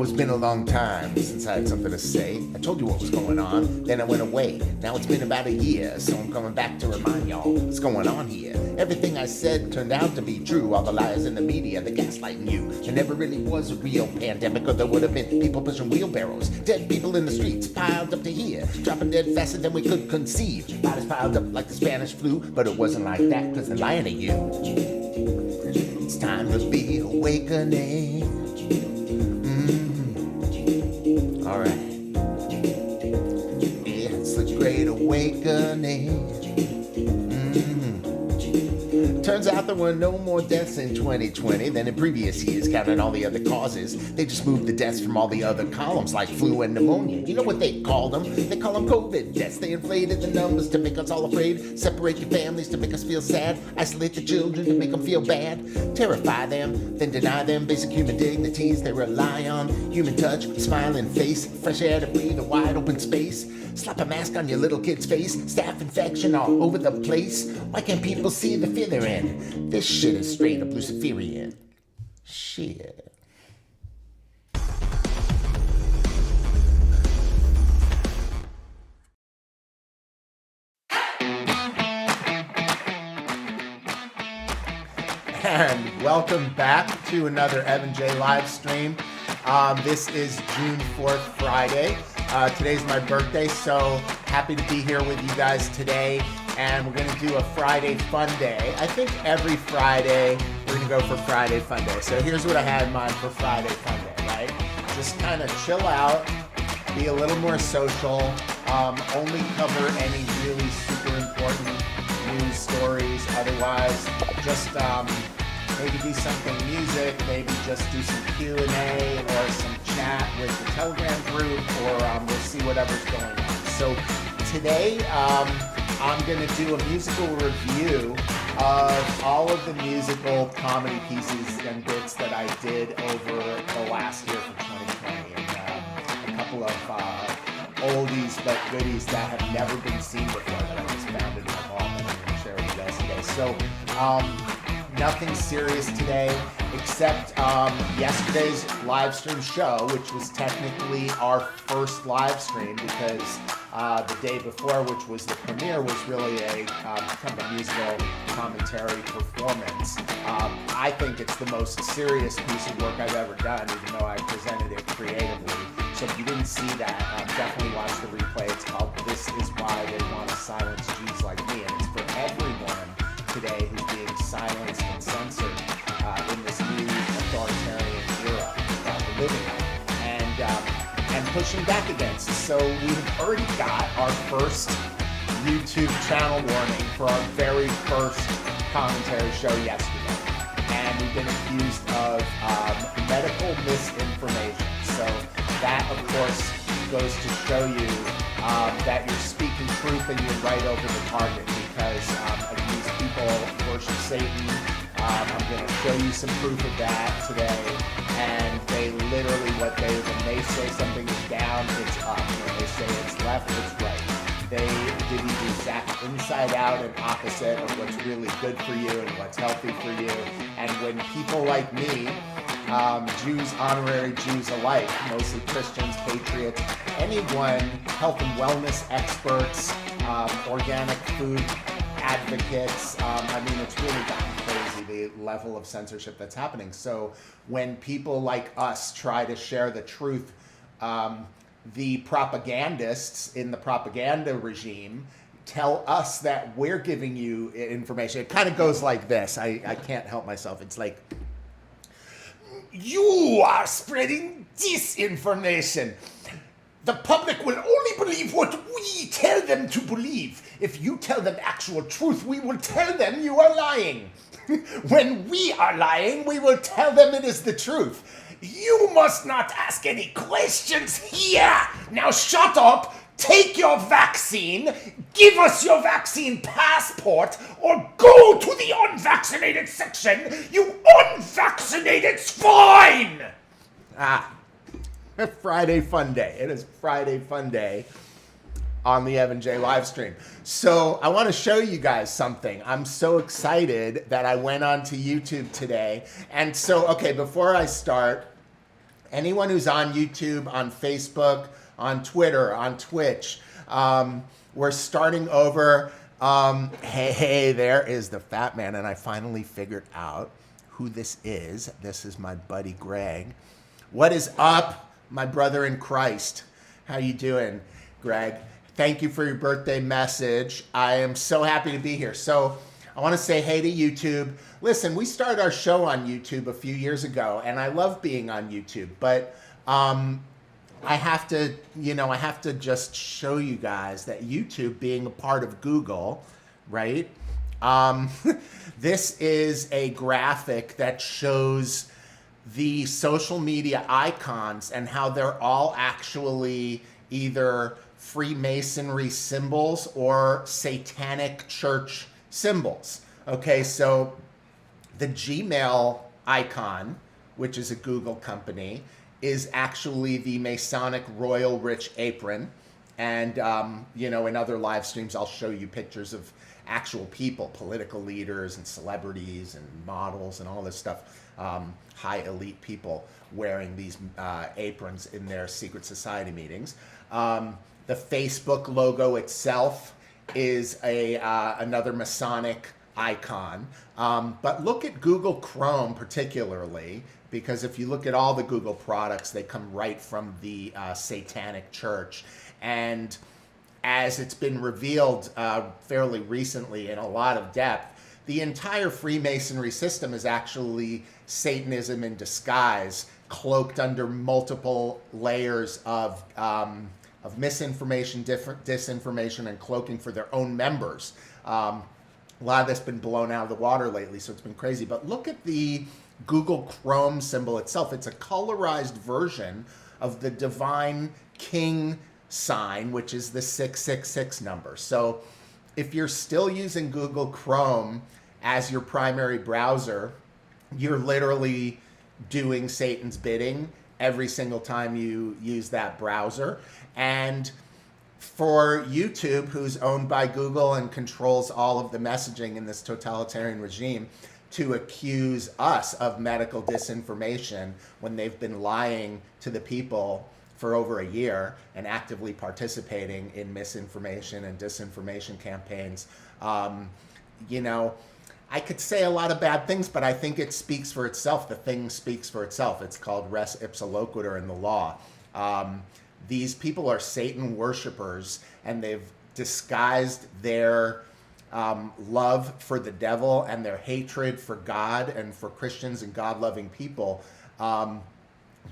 It's been a long time since I had something to say. I told you what was going on, then I went away. Now it's been about a year, so I'm coming back to remind y'all what's going on here. Everything I said turned out to be true. All the lies in the media, the gaslighting you. There never really was a real pandemic, or there would have been people pushing wheelbarrows. Dead people in the streets piled up to here, dropping dead faster than we could conceive. Bodies piled up like the Spanish flu, but it wasn't like that because they're lying to you. It's time to be awakening. Alright. It's a great awakening. Turns out there were no more deaths in 2020 than in previous years, counting all the other causes. They just moved the deaths from all the other columns, like flu and pneumonia. You know what they call them? They call them COVID deaths. They inflated the numbers to make us all afraid, separate your families to make us feel sad, isolate the children to make them feel bad, terrify them, then deny them basic human dignities they rely on. Human touch, smiling face, fresh air to breathe, a wide open space. Slap a mask on your little kid's face, staph infection all over the place. Why can't people see the fear they're in? This shit is straight up Luciferian. Shit. And welcome back to another Evan J live stream. This is June 4th, Friday. Today's my birthday, so happy to be here with you guys today. And we're going to do a Friday Fun Day. I think every Friday we're going to go for Friday Fun Day. So here's what I had in mind for Friday Fun Day, right? Just kind of chill out, be a little more social, only cover any really super important news stories. Otherwise, just maybe do something music, maybe just do some Q&A or some chat with the Telegram group, or we'll see whatever's going on. So today, I'm going to do a musical review of all of the musical comedy pieces and bits that I did over the last year for 2020, and a couple of oldies but goodies that have never been seen before that I just found in my vault and I'm going to share with you guys today. So, nothing serious today, except yesterday's live stream show, which was technically our first live stream because the day before, which was the premiere, was really a kind of a musical commentary performance. I think it's the most serious piece of work I've ever done, even though I presented it creatively. So if you didn't see that, definitely watch the replay. It's called "This Is Why They Want to Silence Jews Like Me," and it's for everyone today who's being silenced and censored in this new authoritarian era that we're living in, and pushing back against. So we've already got our first YouTube channel warning for our very first commentary show yesterday, and we've been accused of medical misinformation. So that, of course, goes to show you that you're speaking truth and you're right over the target, because these people worship Satan. I'm going to show you some proof of that today. And they literally, when they say something is down, it's up. When they say it's left, it's right. They give you the exact inside out and opposite of what's really good for you and what's healthy for you. And when people like me, Jews, honorary Jews alike, mostly Christians, patriots, anyone, health and wellness experts, organic food advocates, I mean, it's really gotten crazy, the level of censorship that's happening. So when people like us try to share the truth, the propagandists in the propaganda regime tell us that we're giving you information. It kind of goes like this. I can't help myself. It's like, you are spreading disinformation. The public will only believe what we tell them to believe. If you tell them actual truth, we will tell them you are lying. When we are lying, we will tell them it is the truth. You must not ask any questions here. Now shut up, take your vaccine, give us your vaccine passport, or go to the unvaccinated section, you unvaccinated swine! Friday Fun Day. It is Friday Fun Day on the Evan J live stream. So I want to show you guys something. I'm so excited that I went onto YouTube today. And so, okay, before I start, anyone who's on YouTube, on Facebook, on Twitter, on Twitch, we're starting over. Hey, there is the fat man. And I finally figured out who this is. This is my buddy Greg. What is up, my brother in Christ? How you doing, Greg? Thank you for your birthday message. I am so happy to be here. So I want to say hey to YouTube. Listen, we started our show on YouTube a few years ago, and I love being on YouTube, but I have to just show you guys that YouTube being a part of Google, right? This is a graphic that shows the social media icons and how they're all actually either Freemasonry symbols or satanic church symbols. Okay, so the Gmail icon, which is a Google company, is actually the Masonic Royal Rich Apron. And, in other live streams, I'll show you pictures of actual people, political leaders and celebrities and models and all this stuff, high elite people wearing these aprons in their secret society meetings. The Facebook logo itself is another Masonic icon. But look at Google Chrome particularly, because if you look at all the Google products, they come right from the Satanic Church. And as it's been revealed fairly recently in a lot of depth, the entire Freemasonry system is actually Satanism in disguise, cloaked under multiple layers of misinformation, disinformation, and cloaking for their own members. A lot of that's been blown out of the water lately, so it's been crazy. But look at the Google Chrome symbol itself. It's a colorized version of the Divine King sign, which is the 666 number. So if you're still using Google Chrome as your primary browser, you're literally doing Satan's bidding every single time you use that browser. And for YouTube, who's owned by Google and controls all of the messaging in this totalitarian regime, to accuse us of medical disinformation when they've been lying to the people for over a year and actively participating in misinformation and disinformation campaigns. I could say a lot of bad things, but I think it speaks for itself. The thing speaks for itself. It's called res ipsa loquitur in the law. These people are Satan worshipers, and they've disguised their love for the devil and their hatred for God and for Christians and God-loving people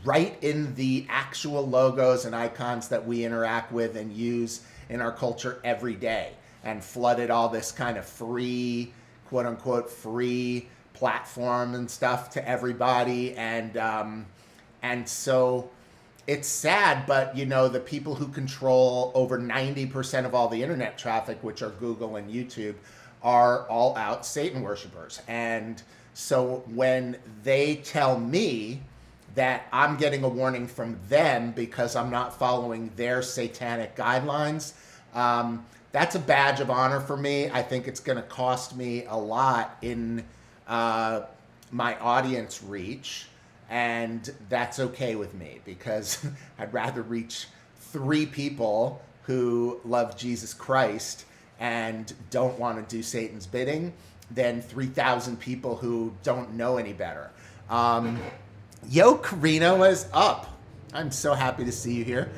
right in the actual logos and icons that we interact with and use in our culture every day, and flooded all this kind of free, quote-unquote, free platform and stuff to everybody. And so it's sad, but the people who control over 90% of all the internet traffic, which are Google and YouTube, are all out Satan worshipers. And so when they tell me that I'm getting a warning from them because I'm not following their satanic guidelines, that's a badge of honor for me. I think it's going to cost me a lot in my audience reach. And that's okay with me, because I'd rather reach 3 people who love Jesus Christ and don't want to do Satan's bidding than 3,000 people who don't know any better. Yo, Karina, was up? I'm so happy to see you here.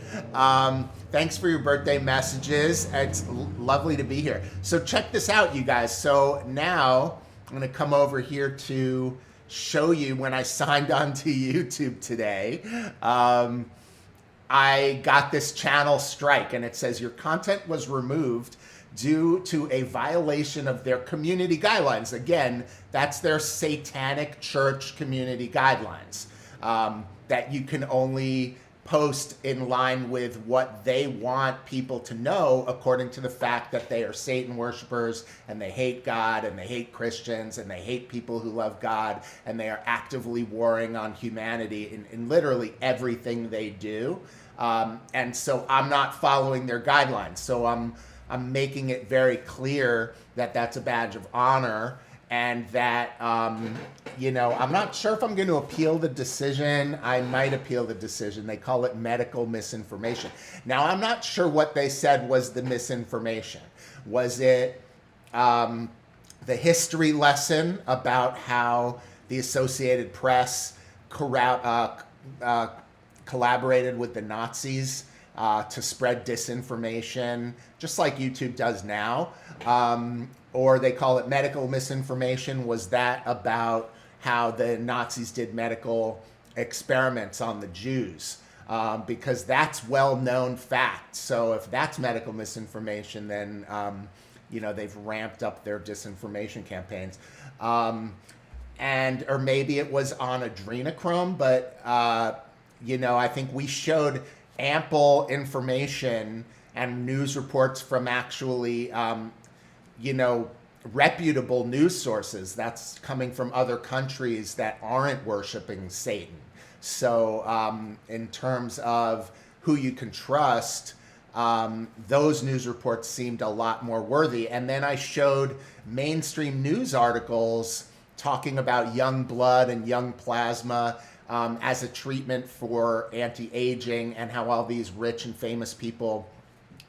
Thanks for your birthday messages. It's lovely to be here. So check this out, you guys. So now I'm going to come over here to show you when I signed on to YouTube today. I got this channel strike, and it says your content was removed due to a violation of their community guidelines. Again, that's their Satanic Church community guidelines, that you can only post in line with what they want people to know, according to the fact that they are Satan worshipers and they hate God and they hate Christians and they hate people who love God, and they are actively warring on humanity in literally everything they do. And so I'm not following their guidelines. So I'm making it very clear that that's a badge of honor, and that, you know, I'm not sure if I'm going to appeal the decision. I might appeal the decision. They call it medical misinformation. Now, I'm not sure what they said was the misinformation. Was it the history lesson about how the Associated Press collaborated with the Nazis to spread disinformation, just like YouTube does now? Or they call it medical misinformation. Was that about how the Nazis did medical experiments on the Jews? Because that's well-known fact. So if that's medical misinformation, then you know, they've ramped up their disinformation campaigns. Or maybe it was on adrenochrome, but you know, I think we showed ample information and news reports from actually you know, reputable news sources that's coming from other countries that aren't worshiping Satan. So in terms of who you can trust, those news reports seemed a lot more worthy. And then I showed mainstream news articles talking about young blood and young plasma as a treatment for anti-aging, and how all these rich and famous people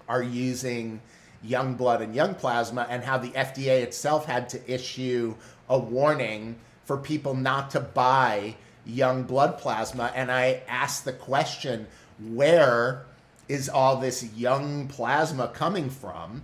are using young blood and young plasma, and how the FDA itself had to issue a warning for people not to buy young blood plasma. And I asked the question, where is all this young plasma coming from?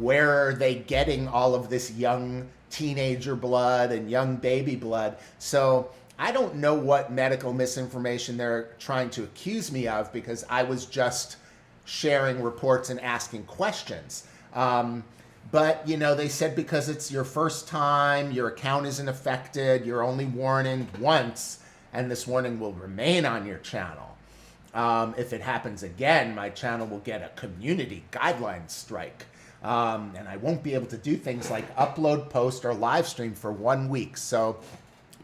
Where are they getting all of this young teenager blood and young baby blood? So I don't know what medical misinformation they're trying to accuse me of, because I was just sharing reports and asking questions. But, you know, they said because it's your first time, your account isn't affected, you're only warned once, and this warning will remain on your channel. If it happens again, my channel will get a community guidelines strike. And I won't be able to do things like upload, post, or live stream for 1 week. So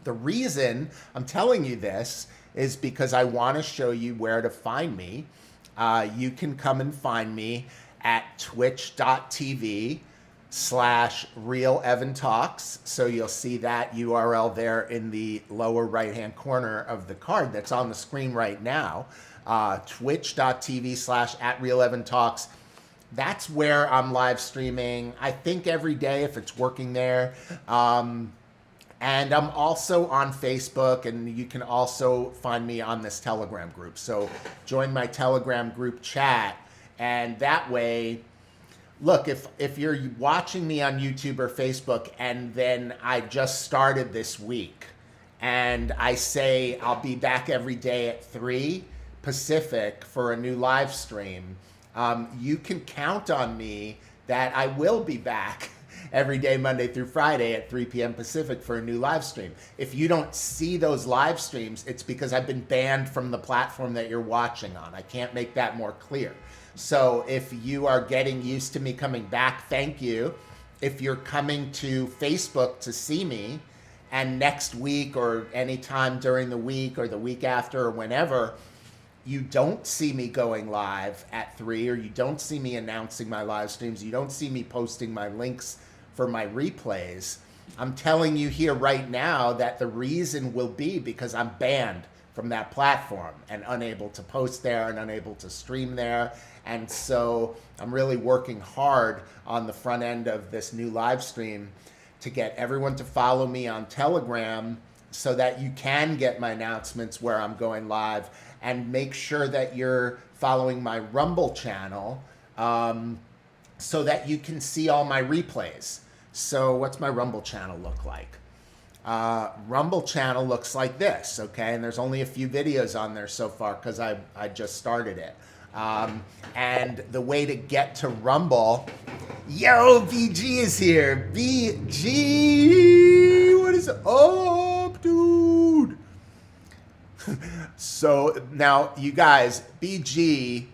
the reason I'm telling you this is because I want to show you where to find me. You can come and find me at twitch.tv/RealEvanTalks. So you'll see that URL there in the lower right-hand corner of the card that's on the screen right now. Twitch.tv/@RealEvanTalks. That's where I'm live streaming, I think, every day if it's working there. And I'm also on Facebook, and you can also find me on this Telegram group. So join my Telegram group chat, and that way, look, if you're watching me on YouTube or Facebook, and then I just started this week, and I say I'll be back every day at 3 Pacific for a new live stream, you can count on me that I will be back every day, Monday through Friday at 3 p.m. Pacific for a new live stream. If you don't see those live streams, it's because I've been banned from the platform that you're watching on. I can't make that more clear. So if you are getting used to me coming back, thank you. If you're coming to Facebook to see me, and next week or anytime during the week or the week after or whenever, you don't see me going live at 3, or you don't see me announcing my live streams, you don't see me posting my links for my replays, I'm telling you here right now that the reason will be because I'm banned from that platform and unable to post there and unable to stream there. And so I'm really working hard on the front end of this new live stream to get everyone to follow me on Telegram so that you can get my announcements where I'm going live, and make sure that you're following my Rumble channel so that you can see all my replays. So what's my Rumble channel look like? Rumble channel looks like this, okay? And there's only a few videos on there so far because I just started it. And the way to get to Rumble, yo, BG is here. BG, what is up, dude? So now, you guys, BG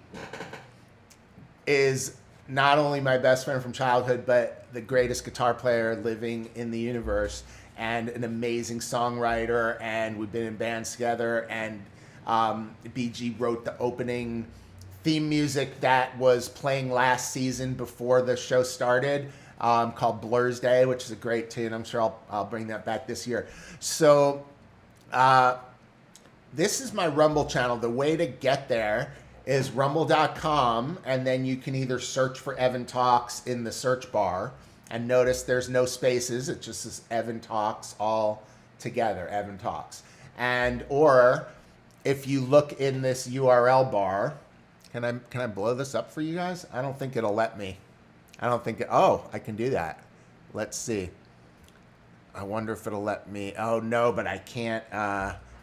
is not only my best friend from childhood, but the greatest guitar player living in the universe, and an amazing songwriter, and we've been in bands together, and BG wrote the opening theme music that was playing last season before the show started, called Blur's Day, which is a great tune. I'm sure I'll bring that back this year. So this is my Rumble channel. The way to get there is rumble.com, and then you can either search for Evan Talks in the search bar, and notice there's no spaces. It just says Evan Talks all together, Evan Talks. And or if you look in this URL bar, can I blow this up for you guys? I don't think it'll let me. I don't think oh, I can do that. Let's see. I wonder if it'll let me. Oh no, but I can't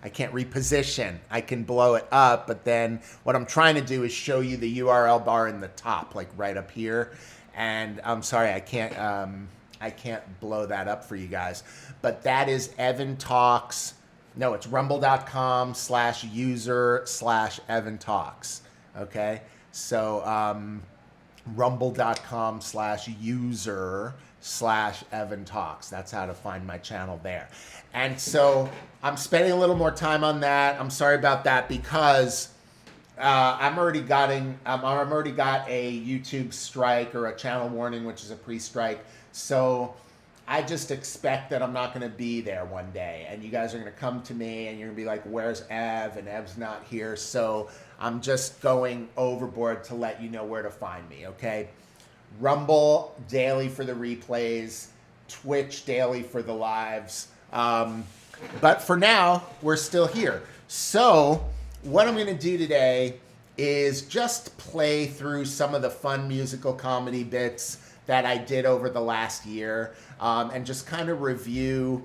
reposition. I can blow it up, but then what I'm trying to do is show you the URL bar in the top, like right up here. And I'm sorry, I can't blow that up for you guys. But that is Evan Talks. No, it's rumble.com/user/Evan Talks. Okay, so rumble.com/user/Evan Talks. That's how to find my channel there. And so I'm spending a little more time on that. I'm sorry about that, because I'm already got a YouTube strike, or a channel warning, which is a pre-strike. So I just expect that I'm not going to be there one day, and you guys are going to come to me and you're going to be like, where's Ev? And Ev's not here. So I'm just going overboard to let you know where to find me. Okay. Rumble daily for the replays, Twitch daily for the lives. But for now, we're still here. So what I'm going to do today is just play through some of the fun musical comedy bits that I did over the last year, and just kind of review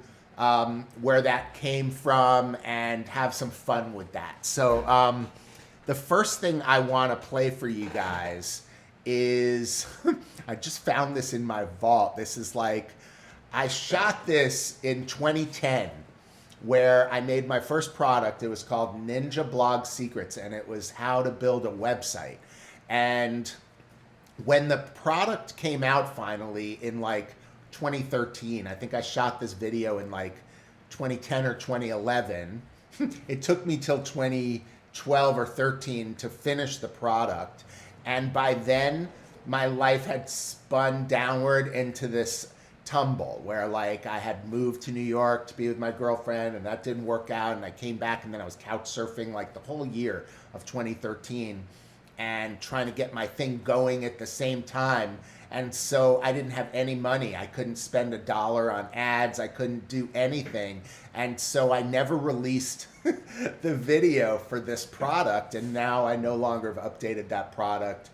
where that came from and have some fun with that. So the first thing I want to play for you guys is, I just found this in my vault. This is like, I shot this in 2010, where I made my first product. It was called Ninja Blog Secrets, and it was how to build a website. And when the product came out finally in like 2013, I think I shot this video in like 2010 or 2011. It took me till 2012 or 13 to finish the product. And by then, my life had spun downward into this tumble where, like, I had moved to New York to be with my girlfriend, and that didn't work out, and I came back, and then I was couch surfing like the whole year of 2013 and trying to get my thing going at the same time. And so I didn't have any money. I couldn't spend $1 on ads. I couldn't do anything. And so I never released the video for this product, and now I no longer have updated that product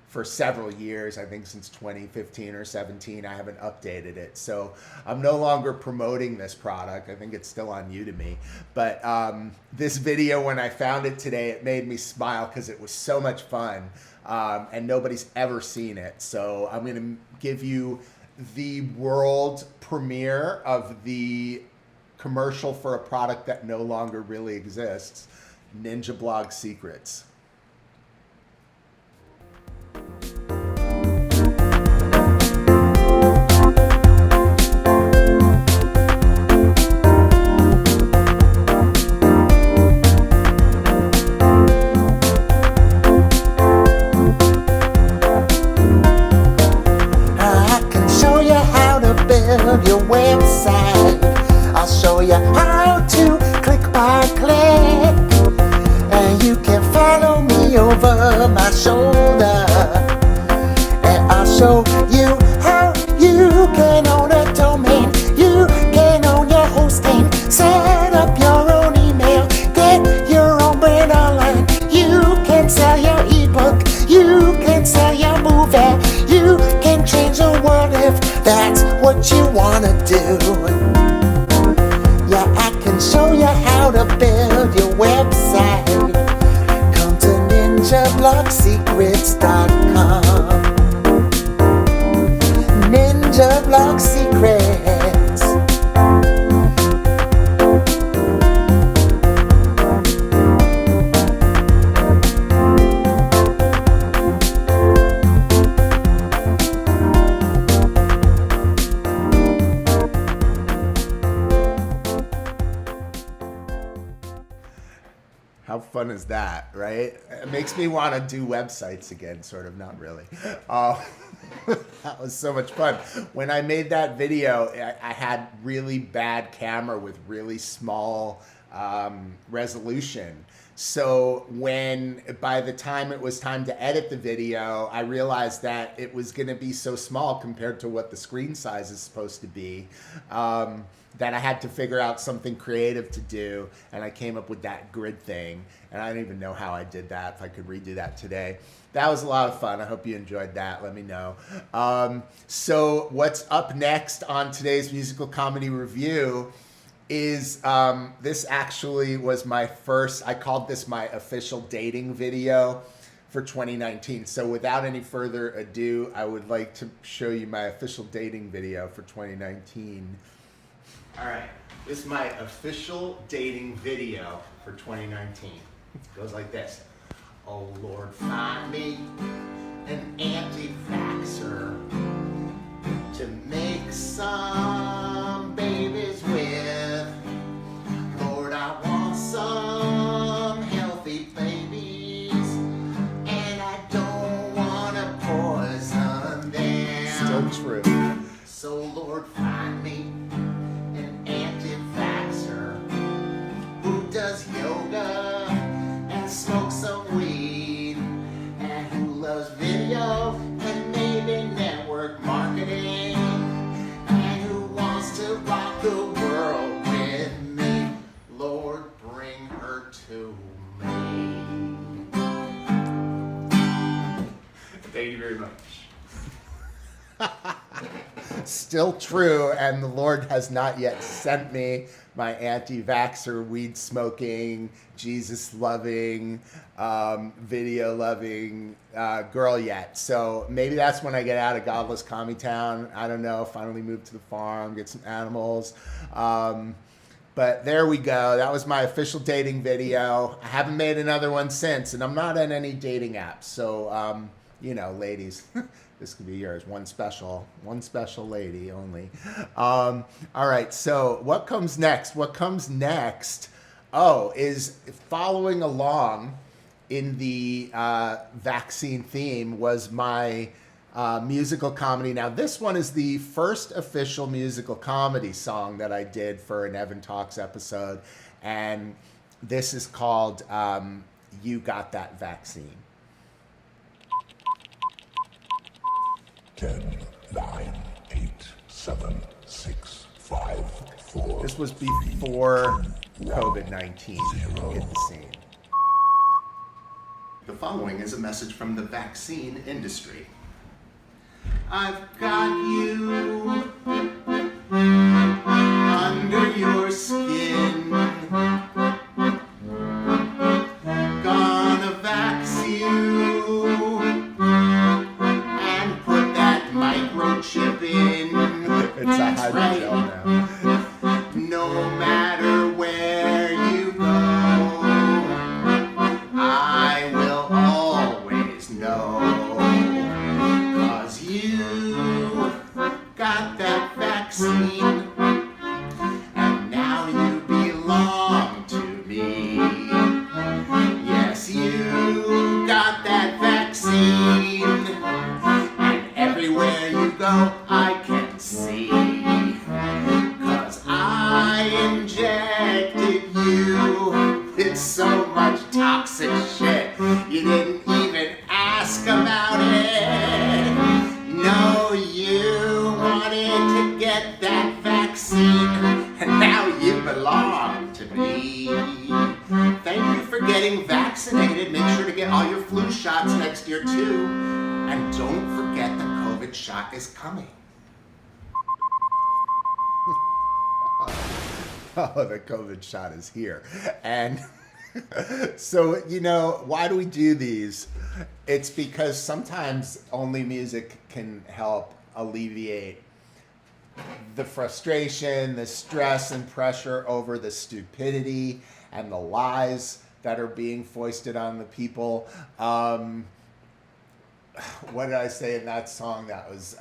for several years. I think since 2015 or 17, I haven't updated it. So I'm no longer promoting this product. I think it's still on Udemy. But this video, when I found it today, it made me smile because it was so much fun, and nobody's ever seen it. So I'm going to give you the world premiere of the commercial for a product that no longer really exists, Ninja Blog Secrets. Your website, I'll show you how to click by click, and you can follow me over my shoulder, and I'll show you how you can own a domain, you can own your hosting, set up your own email, get your own brand online, you can sell your ebook, you can sell your movie, you can change the world if that's what you wanna do. Yeah, I can show you how to build your website. Come to ninjablogsecrets.com. Ninja Blog Secrets. How fun is that, right? It makes me want to do websites again, sort of, not really. Uh, that was so much fun. When I made that video, I had really bad camera with really small resolution. So by the time it was time to edit the video, I realized that it was going to be so small compared to what the screen size is supposed to be, that I had to figure out something creative to do, and I came up with that grid thing, and I don't even know how I did that, if I could redo that today. That was a lot of fun. I hope you enjoyed that. Let me know. So what's up next on today's musical comedy review is this actually was my first, I called this my official dating video for 2019. So without any further ado, I would like to show you my official dating video for 2019. All right, this is my official dating video for 2019. It goes like this. Oh Lord, find me an anti-vaxxer to make some babies with. Lord, I want some healthy babies, and I don't want to poison them. Still true. So Lord, find me an anti-vaxxer who does yoga and smokes some weed, and who loves video and maybe network marketing, and who wants to rock the world with me. Lord, bring her to me. Thank you very much. Still true, and the Lord has not yet sent me my anti-vaxxer, weed-smoking, Jesus-loving, video-loving girl yet. So maybe that's when I get out of godless commie town. I don't know, finally move to the farm, get some animals. But there we go. That was my official dating video. I haven't made another one since, and I'm not on any dating apps. So, you know, ladies, this could be yours. One special lady only. All right, so what comes next? What comes next, is following along in the vaccine theme was my musical comedy. Now, this one is the first official musical comedy song that I did for an Evan Talks episode, and this is called You Got That Vaccine. 10, 9, 8, 7, 6, 5, 4. This was before COVID-19. Get the scene. The following is a message from the vaccine industry. I've got you under your skin. Gonna vax you and put that microchip in. It's a hydrogel now. No matter where you go, I will always know. 'Cause you got that vaccine, and now you belong to me. Yes, you got that vaccine, and everywhere you go, I can see. 'Cause I injected you with so much toxic shit, you didn't even ask about it. No, you wanted to get that vaccine, and now you belong to me. Thank you for getting vaccinated. Make sure to get all your flu shots next year too. And don't forget the COVID shot is coming. Oh, the COVID shot is here. And so, you know, why do we do these? It's because sometimes only music can help alleviate the frustration, the stress and pressure over the stupidity and the lies that are being foisted on the people. What did I say in that song? That was,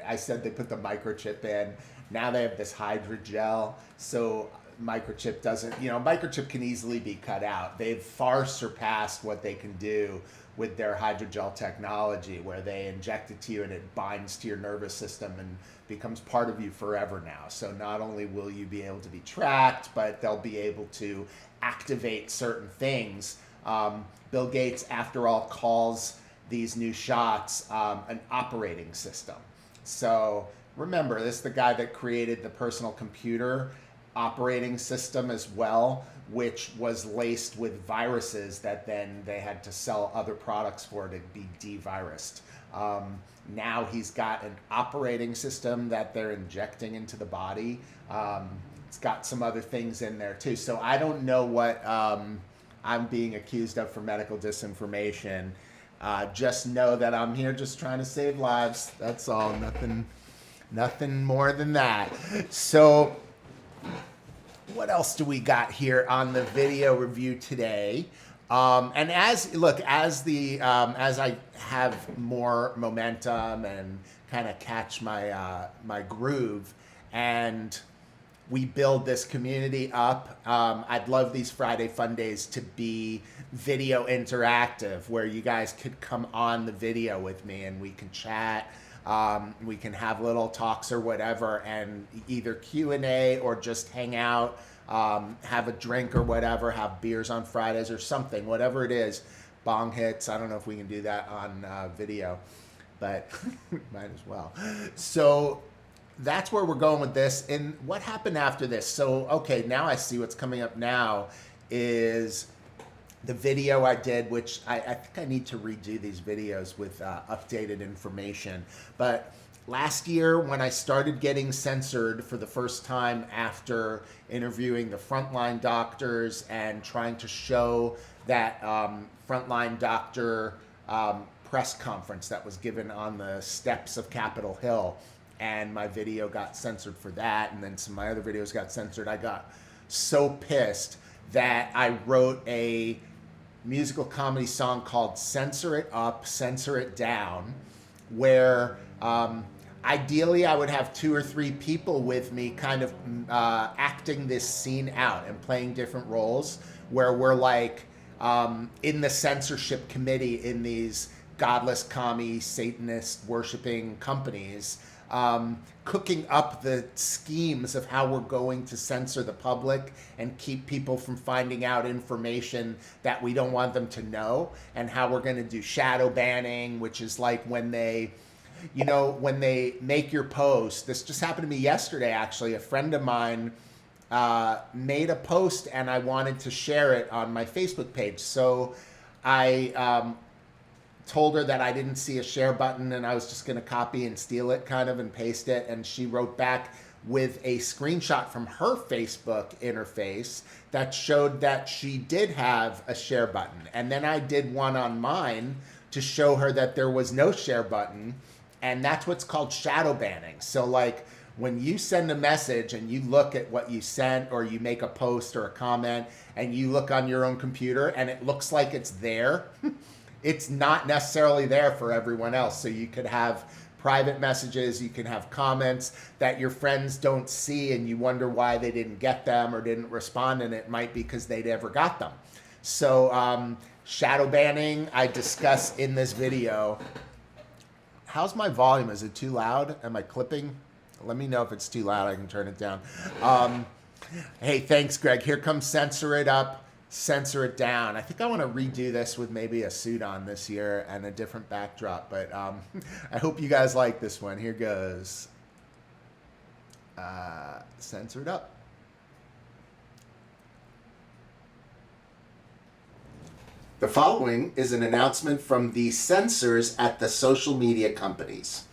I said they put the microchip in. Now they have this hydrogel. So microchip doesn't, microchip can easily be cut out. They've far surpassed what they can do with their hydrogel technology, where they inject it to you and it binds to your nervous system and becomes part of you forever now. So not only will you be able to be tracked, but they'll be able to activate certain things. Bill Gates, after all, calls these new shots an operating system. So remember, this is the guy that created the personal computer operating system as well, which was laced with viruses that then they had to sell other products for to be de-virused. Now he's got an operating system that they're injecting into the body. It's got some other things in there too. So I don't know what I'm being accused of for medical disinformation. Just know that I'm here just trying to save lives. That's all. Nothing more than that. So what else do we got here on the video review today? And as I have more momentum and kind of catch my my groove, and we build this community up, I'd love these Friday Fun Days to be video interactive, where you guys could come on the video with me and we can chat. We can have little talks or whatever, and either Q&A or just hang out, have a drink or whatever, have beers on Fridays or something, whatever it is. Bong hits. I don't know if we can do that on video, but might as well. So that's where we're going with this. And what happened after this? So, okay, now I see what's coming up now is the video I did, which I think I need to redo these videos with updated information. But last year, when I started getting censored for the first time after interviewing the frontline doctors and trying to show that frontline doctor press conference that was given on the steps of Capitol Hill, and my video got censored for that, and then some of my other videos got censored, I got so pissed that I wrote a musical comedy song called Censor It Up, Censor It Down, where ideally I would have 2 or 3 people with me kind of acting this scene out and playing different roles, where we're like in the censorship committee in these godless commie Satanist worshiping companies, cooking up the schemes of how we're going to censor the public and keep people from finding out information that we don't want them to know, and how we're going to do shadow banning, which is like when they, when they make your post. This just happened to me yesterday, actually. A friend of mine made a post and I wanted to share it on my Facebook page. So I told her that I didn't see a share button and I was just going to copy and steal it kind of and paste it. And she wrote back with a screenshot from her Facebook interface that showed that she did have a share button. And then I did one on mine to show her that there was no share button. And that's what's called shadow banning. So like when you send a message and you look at what you sent, or you make a post or a comment and you look on your own computer and it looks like it's there, it's not necessarily there for everyone else. So you could have private messages, you can have comments that your friends don't see and you wonder why they didn't get them or didn't respond, and it might be because they never got them. So shadow banning I discuss in this video. How's my volume? Is it too loud? Am I clipping? Let me know if it's too loud. I can turn it down. Hey, thanks, Greg. Here comes Censor It Up, Censor It Down. I think I want to redo this with maybe a suit on this year and a different backdrop, but I hope you guys like this one. Here goes. Censor It Up. The following is an announcement from the censors at the social media companies.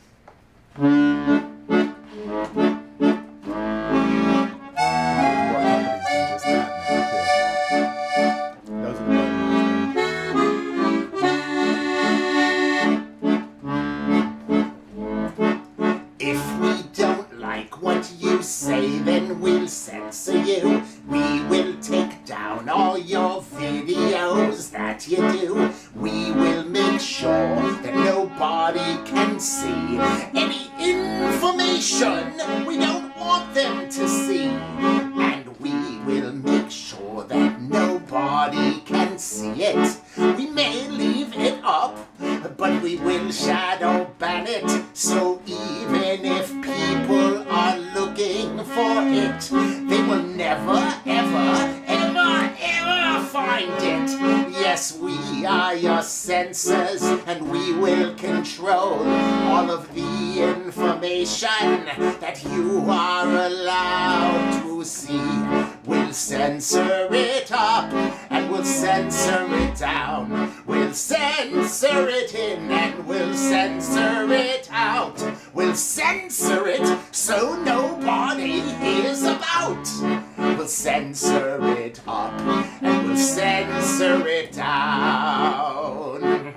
If we don't like what you say, then we'll censor you. We will take down all your videos that you do. We will make sure that nobody can see any information we don't want them to see. And we censors, and we will control all of the information that you are allowed to see. We'll censor it up and we'll censor it down. We'll censor it in and we'll censor it out. We'll censor it so nobody hears about. We'll censor it up and we'll censor it down.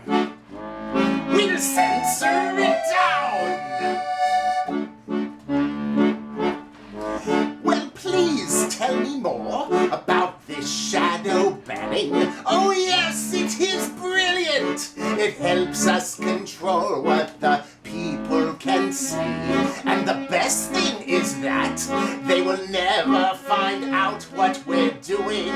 We'll censor it down. Well, please tell me more about this shadow banning. Oh yes, it is brilliant. It helps us control what the people can see. And the best thing is that they will never find out what we're doing,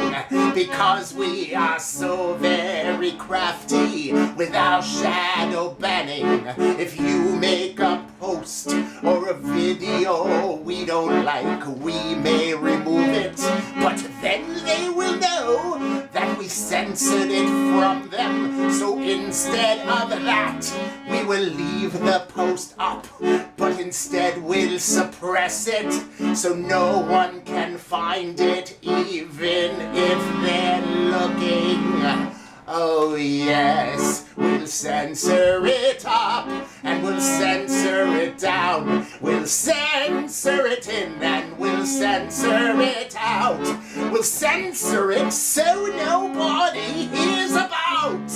because we are so very crafty with our shadow banning. If you make a post or a video we don't like, we may remove it, but then they will know that we censored it from them. So instead of that, we will leave the post up, but instead we'll suppress it so no one can find it, even if they're looking. Oh yes, we'll censor it up and we'll censor it down. We'll censor it in and we'll censor it out. We'll censor it so nobody hears about.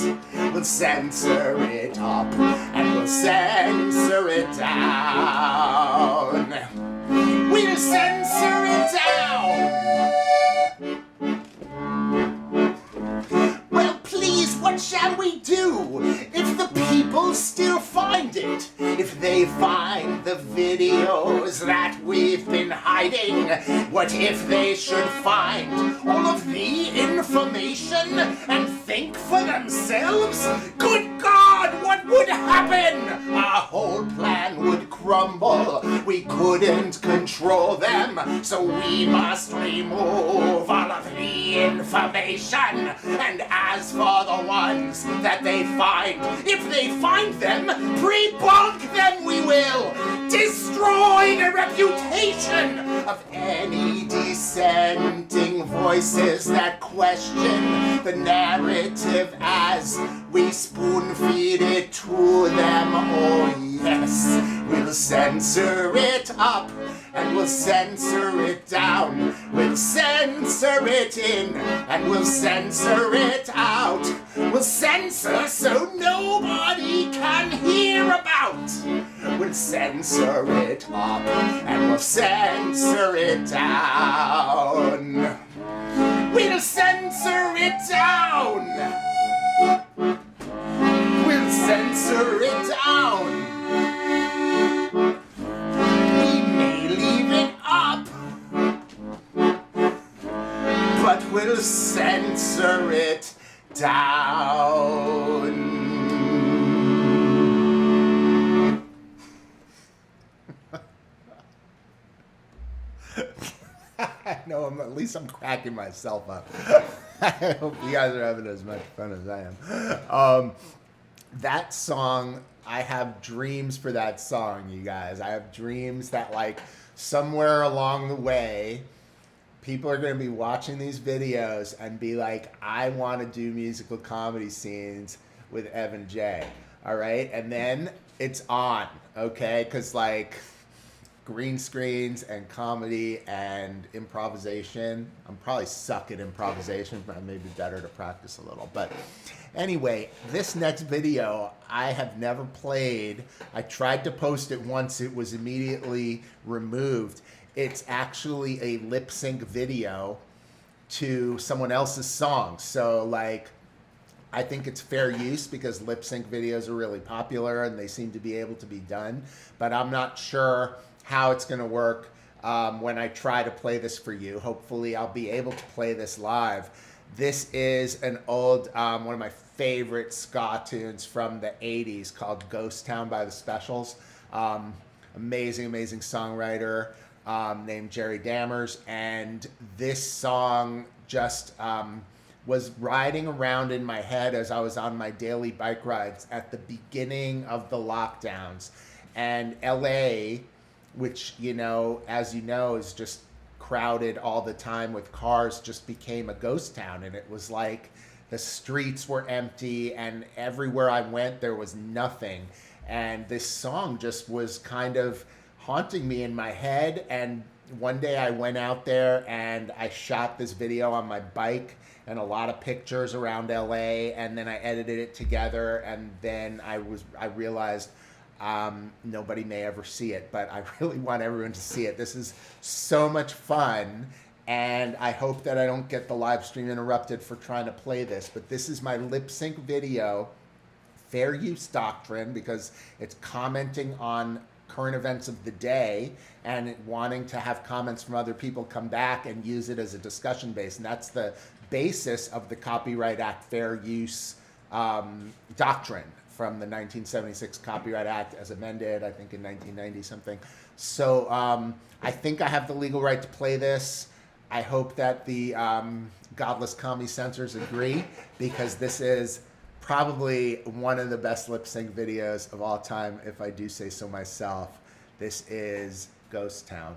We'll censor it up and we'll censor it down. We'll censor it down. What shall we do if the people still find it? If they find the videos that we've been hiding? What if they should find all of the information and think for themselves? Good God, what would happen? Our whole plan would crumble. We couldn't control them, so we must remove all of the information. And as for the ones that they find, if they find them, pre-bonk them we will, destroy the reputation of any dissenting voices that question the narrative as we spoon feed it to them. Oh yes, we'll censor it up and we'll censor it down. We'll censor it in and we'll censor it out. We'll censor so nobody can hear about. We'll censor it up and we'll censor it down. We'll censor it down. We'll censor it down. But we'll censor it down. I know, at least I'm cracking myself up. I hope you guys are having as much fun as I am. That song, I have dreams for that song, you guys. I have dreams that, like, somewhere along the way, people are going to be watching these videos and be like, I want to do musical comedy scenes with Evan J. All right? And then it's on, okay? Because, like, green screens and comedy and improvisation. I'm probably suck at improvisation, but I may be better to practice a little. But anyway, this next video I have never played. I tried to post it once. It was immediately removed. It's actually a lip sync video to someone else's song. So, like, I think it's fair use because lip sync videos are really popular and they seem to be able to be done. But I'm not sure how it's going to work when I try to play this for you. Hopefully I'll be able to play this live. This is an old, one of my favorite ska tunes from the 80s called Ghost Town by the Specials. Amazing, amazing songwriter named Jerry Dammers. And this song just was riding around in my head as I was on my daily bike rides at the beginning of the lockdowns. And LA, which, as you know, is just crowded all the time with cars, just became a ghost town. And it was like the streets were empty, and everywhere I went, there was nothing. And this song just was kind of haunting me in my head. And one day I went out there and I shot this video on my bike and a lot of pictures around LA, and then I edited it together, and then I realized nobody may ever see it, but I really want everyone to see it. This is so much fun, and I hope that I don't get the live stream interrupted for trying to play this, but this is my lip sync video, Fair Use Doctrine, because it's commenting on current events of the day and wanting to have comments from other people come back and use it as a discussion base. And that's the basis of the Copyright Act Fair Use Doctrine from the 1976 Copyright Act as amended, I think in 1990 something. So I think I have the legal right to play this. I hope that the godless commie censors agree, because this is probably one of the best lip sync videos of all time, if I do say so myself. This is Ghost Town.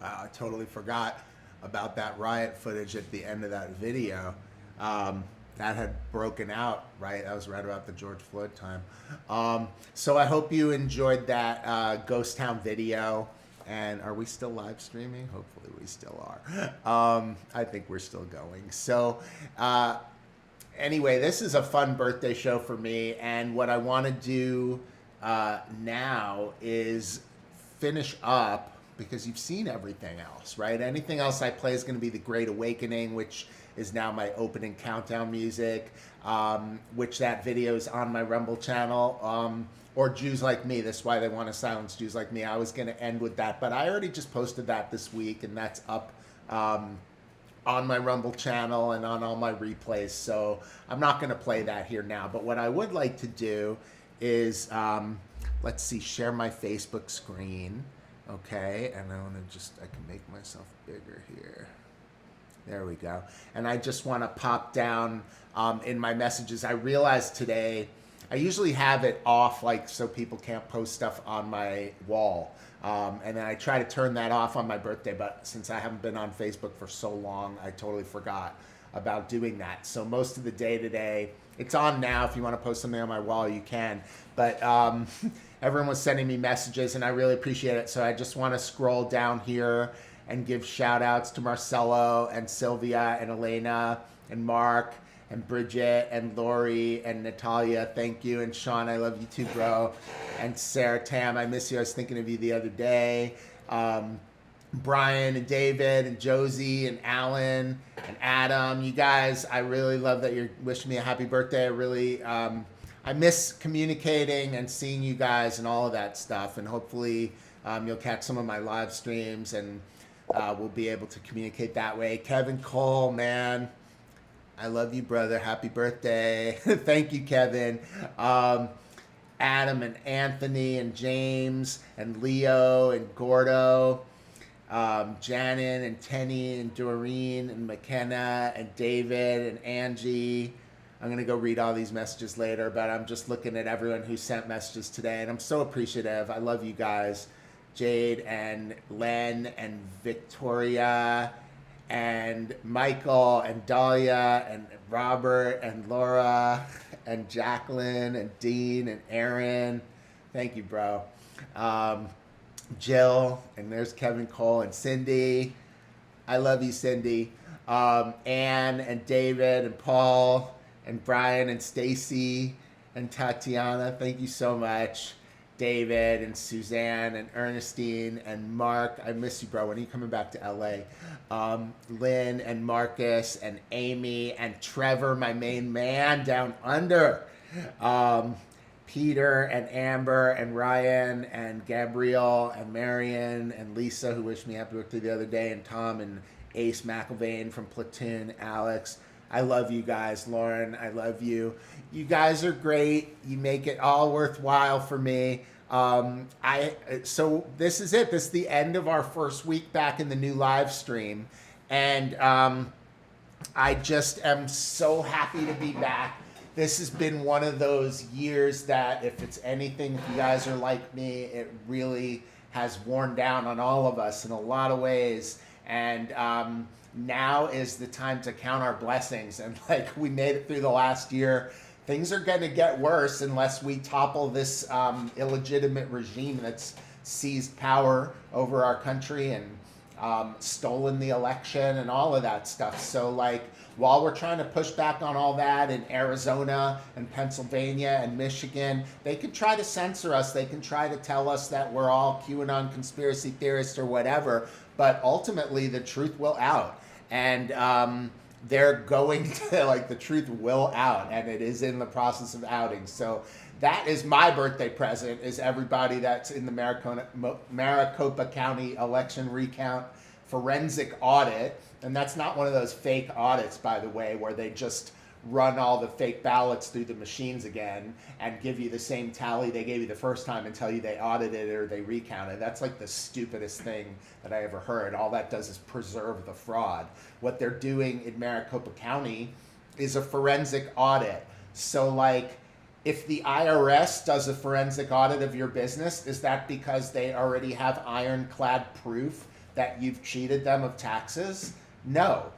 Wow, I totally forgot about that riot footage at the end of that video. That had broken out, right? That was right about the George Floyd time. So I hope you enjoyed that Ghost Town video. And are we still live streaming? Hopefully we still are. I think we're still going. So anyway, this is a fun birthday show for me. And what I want to do now is finish up, because you've seen everything else, right? Anything else I play is going to be The Great Awakening, which is now my opening countdown music, which that video is on my Rumble channel, or Jews Like Me. That's why they want to silence Jews Like Me. I was going to end with that, but I already just posted that this week, and that's up on my Rumble channel and on all my replays, so I'm not going to play that here now. But what I would like to do is, let's see, share my Facebook screen. Okay, and I want to I can make myself bigger here. There we go. And I just want to pop down in my messages. I realized today, I usually have it off, like, so people can't post stuff on my wall. And then I try to turn that off on my birthday, but since I haven't been on Facebook for so long, I totally forgot about doing that. So most of the day today, it's on now. If you want to post something on my wall, you can. But everyone was sending me messages, and I really appreciate it. So I just want to scroll down here and give shout outs to Marcelo and Sylvia and Elena and Mark and Bridget and Lori and Natalia. Thank you. And Sean, I love you too, bro. And Sarah Tam, I miss you. I was thinking of you the other day. Brian and David and Josie and Alan and Adam. You guys, I really love that you're wishing me a happy birthday. I really, I miss communicating and seeing you guys and all of that stuff. And hopefully you'll catch some of my live streams, and we'll be able to communicate that way. Kevin Cole, man, I love you, brother. Happy birthday. Thank you, Kevin. Adam and Anthony and James and Leo and Gordo. Janet and Tenny and Doreen and McKenna and David and Angie. I'm going to go read all these messages later, but I'm just looking at everyone who sent messages today, and I'm so appreciative. I love you guys. Jade and Len and Victoria and Michael and Dahlia and Robert and Laura and Jacqueline and Dean and Aaron. Thank you, bro. Jill, and there's Kevin Cole and Cindy. I love you, Cindy. Anne and David and Paul and Brian and Stacy and Tatiana. Thank you so much. David and Suzanne and Ernestine and Mark. I miss you, bro. When are you coming back to LA? Lynn and Marcus and Amy and Trevor, my main man down under. Peter and Amber and Ryan and Gabrielle and Marion and Lisa, who wished me happy birthday the other day, and Tom and Ace McIlvain from Platoon, Alex. I love you guys. Lauren, I love you. You guys are great. You make it all worthwhile for me. So this is it. This is the end of our first week back in the new live stream. And I just am so happy to be back. This has been one of those years that, if it's anything, if you guys are like me, it really has worn down on all of us in a lot of ways. And now is the time to count our blessings. And like, we made it through the last year. Things are going to get worse unless we topple this illegitimate regime that's seized power over our country and stolen the election and all of that stuff. So like, while we're trying to push back on all that in Arizona and Pennsylvania and Michigan, they can try to censor us. They can try to tell us that we're all QAnon conspiracy theorists or whatever. But ultimately, the truth will out. And they're going to, like, the truth will out. And it is in the process of outing. So that is my birthday present, is everybody that's in the Maricopa County election recount forensic audit. And that's not one of those fake audits, by the way, where they just run all the fake ballots through the machines again and give you the same tally they gave you the first time and tell you they audited it or they recounted. That's like the stupidest thing that I ever heard. All that does is preserve the fraud. What they're doing in Maricopa County is a forensic audit. So like, if the IRS does a forensic audit of your business, is that because they already have ironclad proof that you've cheated them of taxes? No,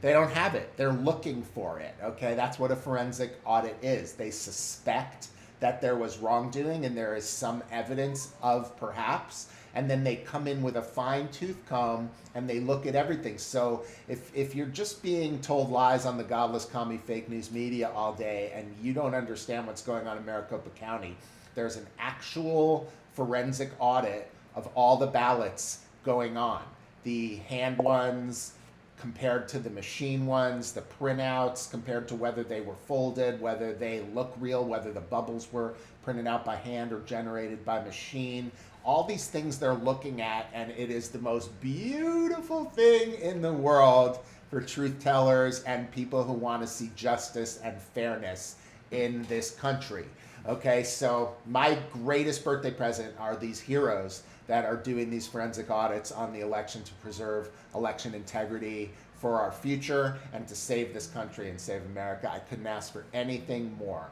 they don't have it. They're looking for it, okay? That's what a forensic audit is. They suspect that there was wrongdoing and there is some evidence of perhaps, and then they come in with a fine-tooth comb and they look at everything. So if you're just being told lies on the godless commie fake news media all day and you don't understand what's going on in Maricopa County, there's an actual forensic audit of all the ballots going on. The hand ones compared to the machine ones, the printouts compared to whether they were folded, whether they look real, whether the bubbles were printed out by hand or generated by machine. All these things they're looking at, and it is the most beautiful thing in the world for truth tellers and people who want to see justice and fairness in this country. Okay, so my greatest birthday present are these heroes that are doing these forensic audits on the election to preserve election integrity for our future and to save this country and save America. I couldn't ask for anything more.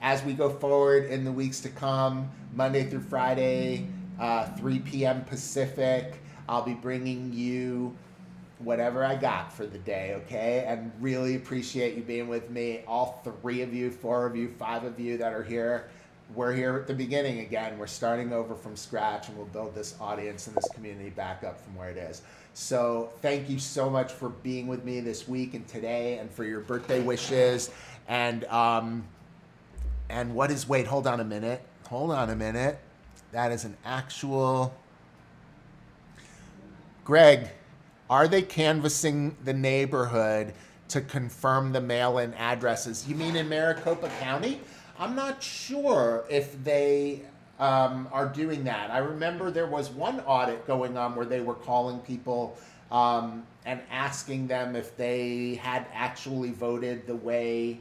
As we go forward in the weeks to come, Monday through Friday, 3 p.m. Pacific, I'll be bringing you whatever I got for the day, okay? And really appreciate you being with me. All 3 of you, 4 of you, 5 of you that are here. We're here at the beginning again. We're starting over from scratch, and we'll build this audience and this community back up from where it is. So thank you so much for being with me this week and today, and for your birthday wishes. And what is, wait, hold on a minute. That is an actual, Greg, are they canvassing the neighborhood to confirm the mail-in addresses? You mean in Maricopa County? I'm not sure if they are doing that. I remember there was one audit going on where they were calling people and asking them if they had actually voted the way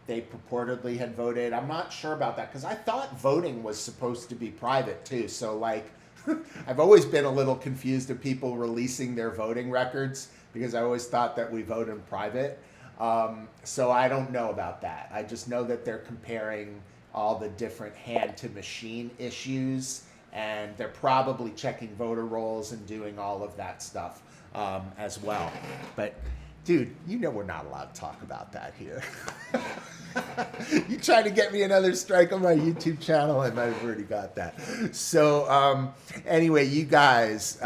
they purportedly had voted. I'm not sure about that because I thought voting was supposed to be private too. So like, I've always been a little confused of people releasing their voting records because I always thought that we vote in private. So I don't know about that. I just know that they're comparing all the different hand-to-machine issues, and they're probably checking voter rolls and doing all of that stuff as well. But, dude, you know we're not allowed to talk about that here. You tried to get me another strike on my YouTube channel, and I've already got that. So anyway, you guys,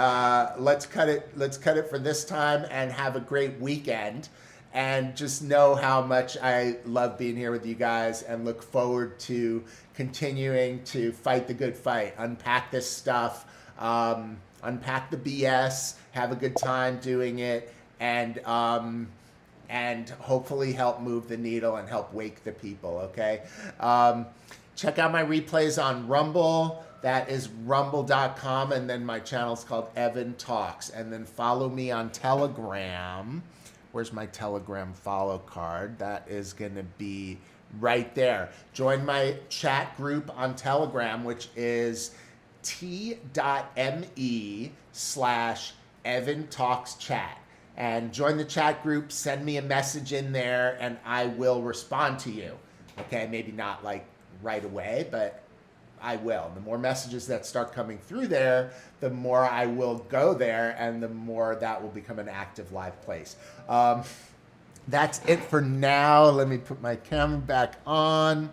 let's cut it for this time, and have a great weekend. And just know how much I love being here with you guys, and look forward to continuing to fight the good fight, unpack this stuff, unpack the BS, have a good time doing it, and hopefully help move the needle and help wake the people, okay? Check out my replays on Rumble. That is rumble.com, and then my channel's called Evan Talks. And then follow me on Telegram. Where's my Telegram follow card? That is going to be right there. Join my chat group on Telegram, which is t.me/EvanTalksChat. And join the chat group, send me a message in there, and I will respond to you. Okay, maybe not like right away, but I will. The more messages that start coming through there, the more I will go there, and the more that will become an active live place. That's it for now. Let me put my camera back on.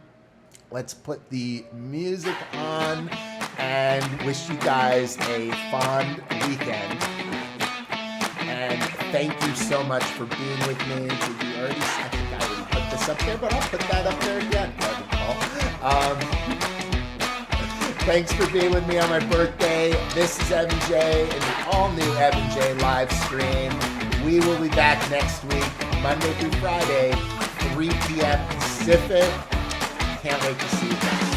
Let's put the music on, and wish you guys a fond weekend. And thank you so much for being with me. Did you already? I think I already put this up there, but I'll put that up there again. Thanks for being with me on my birthday. This is Evan J in the all-new Evan J live stream. We will be back next week, Monday through Friday, 3 p.m. Pacific. Can't wait to see you guys.